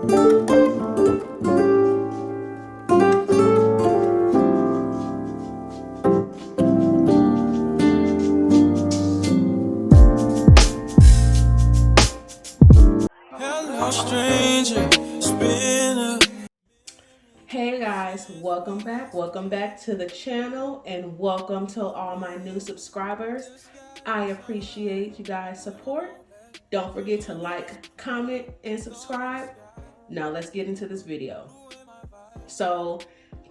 Hey guys, welcome back to the channel, and welcome to all my new subscribers. I appreciate you guys' support. Don't forget to like, comment, and subscribe. Now let's get into this video. So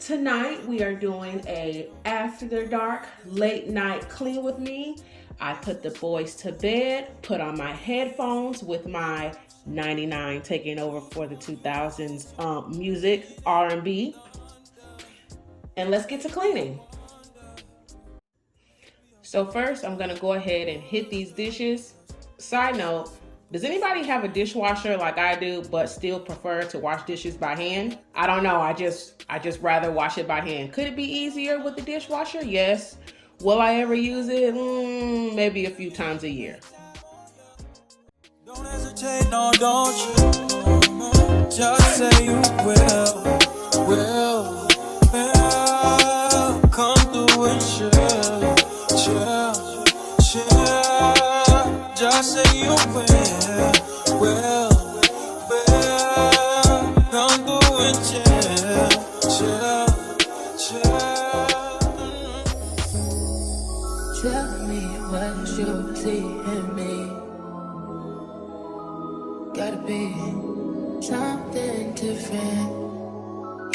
tonight we are doing a after the dark late night clean with me. I put the boys to bed, put on my headphones with my 99 taking over for the 2000s music, R&B, and let's get to cleaning. So first I'm gonna go ahead and hit these dishes. Side note, does anybody have a dishwasher like I do but still prefer to wash dishes by hand? I don't know, I just rather wash it by hand. Could it be easier with the dishwasher? Yes. Will I ever use it? Maybe a few times a year. Don't hesitate, no, don't you? Just say you will. Come through and chill. Just say you will. Come through and chill. Tell me what you see in me. Gotta be something different.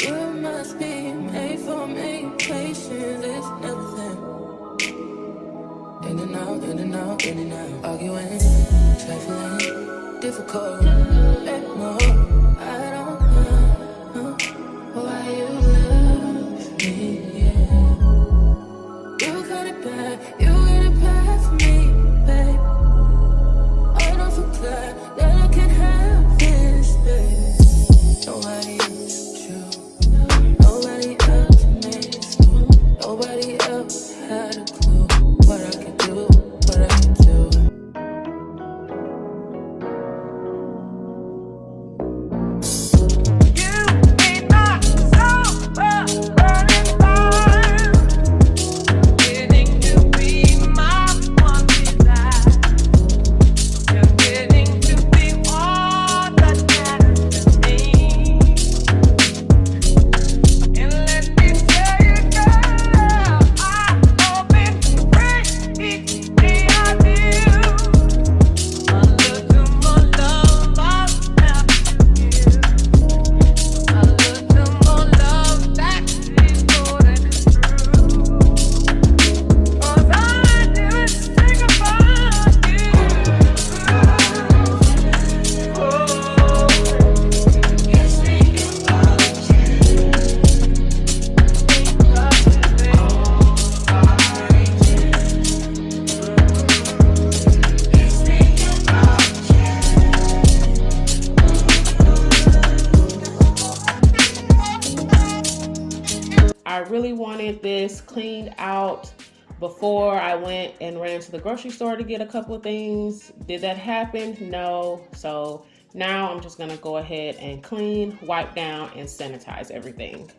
You must be made for me. Patience is nothing. In and out. Arguing, trifling, difficult. Let more. I don't know why you love me. Yeah. You got it bad for me, babe. I don't forget that I can have this, babe. Nobody else true. Nobody else makes me. Nobody else had a clue what I could do, what I could do. I really wanted this cleaned out before I went and ran to the grocery store to get a couple of things. Did that happen? No. So now I'm just gonna go ahead and clean, wipe down, and sanitize everything.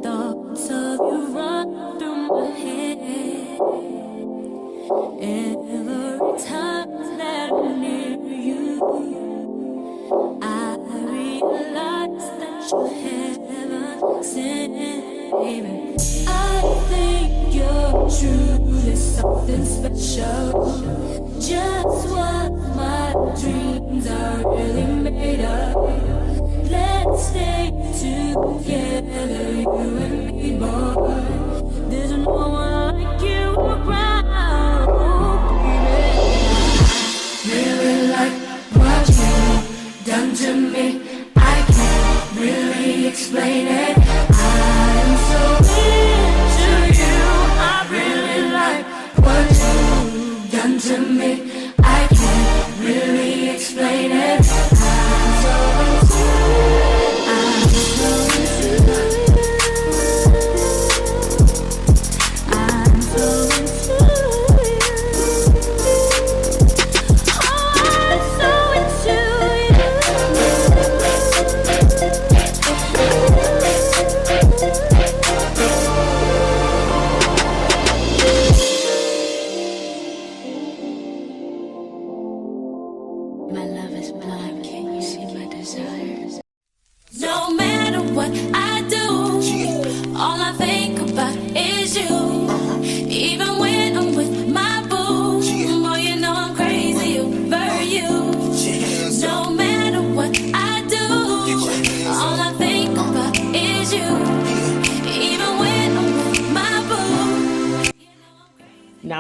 Thoughts of you run through my head. Every time that I'm near you, I realize that you're heaven sent, baby. I think you're truly something special. Just what my dreams are really made of. Let's stay together, you and me, boy. There's no one like you around, baby. I really like what you've done to me. I can't really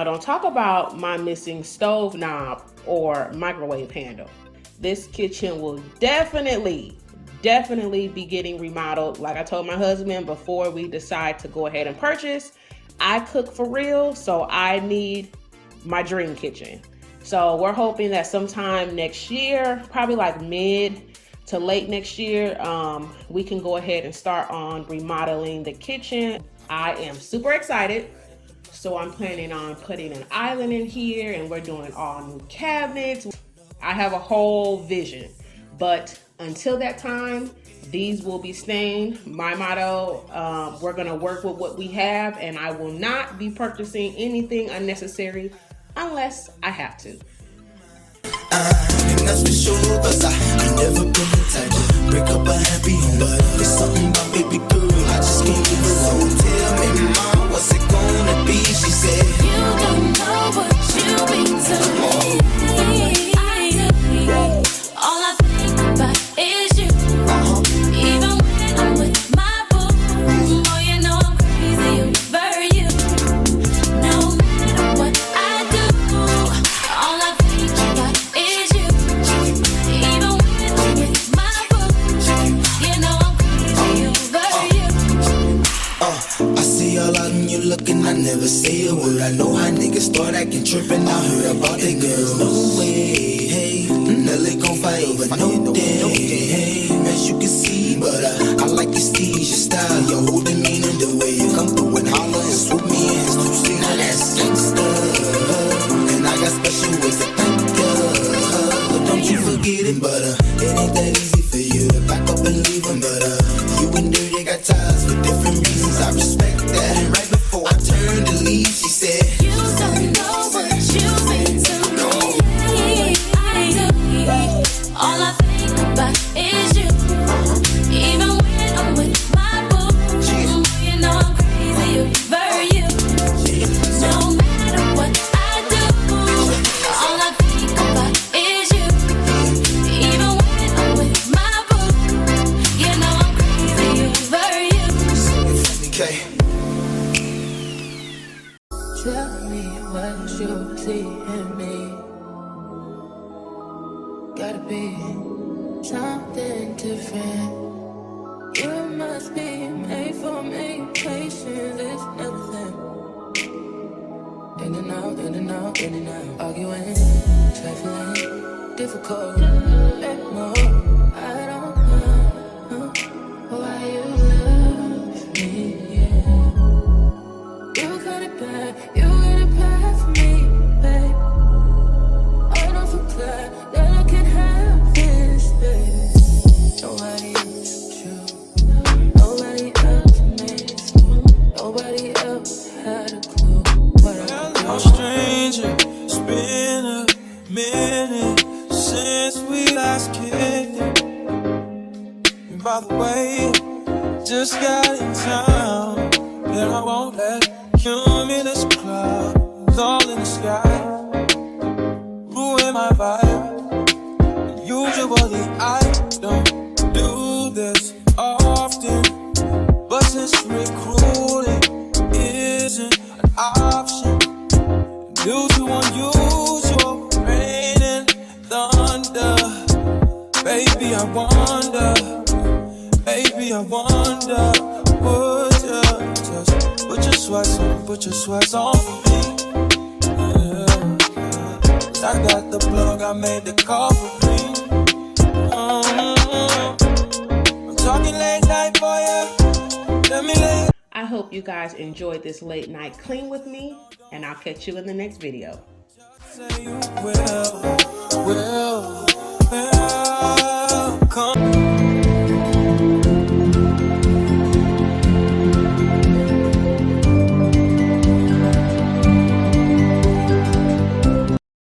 Now, don't talk about my missing stove knob or microwave handle. This kitchen will definitely be getting remodeled. Like I told my husband before we decide to go ahead and purchase, I cook for real, so I need my dream kitchen. So we're hoping that sometime next year, probably like mid to late next year, we can go ahead and start on remodeling the kitchen. I am super excited. So I'm planning on putting an island in here, and we're doing all new cabinets. I have a whole vision, but until that time, these will be staying. My motto, we're gonna work with what we have, and I will not be purchasing anything unnecessary unless I have to. And that's for sure, cause I never been the type to break up a happy home. But it's something about baby girl, I just can't get it. So tell me, mom, what's it gonna be? She said, You don't know what you mean to me. I do. All I think about is you. Even when I'm with my boo, boy, you know I'm crazy over you. No matter what I do, all I think about is you. Even when I'm with my boo, you know I'm crazy over you. I see all out and you looking, I never say a word. I know how niggas start acting trippin'. I heard about they girls, no way. Hey, Nelly gon' fight over no day. Hey, as you can see, but I like your steez, your style, your whole demeanor, the way you come through and holler and swoop me in. Swoop, now that's gangsta. And I got special ways to thank ya. Don't you forget it, but it ain't that easy for you to back up and leave 'em. But you and Dirty got ties for different reasons. I respect that. And right before I turned to leave, she said, You don't know what you mean to me. I do. All I think about is you. Even when I'm with my boo, you know I'm crazy over you. No matter what I do, all I think about is you. Even when I'm with my boo, you know I'm crazy over you. okay. Tell me what you see in me. Gotta be something different. You must be made for me. Patience is nothing. In and out, in and out, in and out. Arguing, trifling, difficult. Let more. I don't know why you love me. Yeah. You got it bad for me, babe. I don't feel glad that I can have this, babe. Nobody else true. Nobody else makes me. Nobody else had a clue what I do. I'm a stranger, it's been a minute since we last kicked it. And by the way, just got in town, and I won't let cumulus clouds all in the sky ruin my vibe. Usually I don't do this often, but since recruiting isn't an option due to unusual rain and thunder, baby I wonder, would you just put your sweats on for me? Yeah. I got the plug, I made the call for me. I'm talking late night for you. Let me lay. I hope you guys enjoyed this late night clean with me, and I'll catch you in the next video. Say you will come.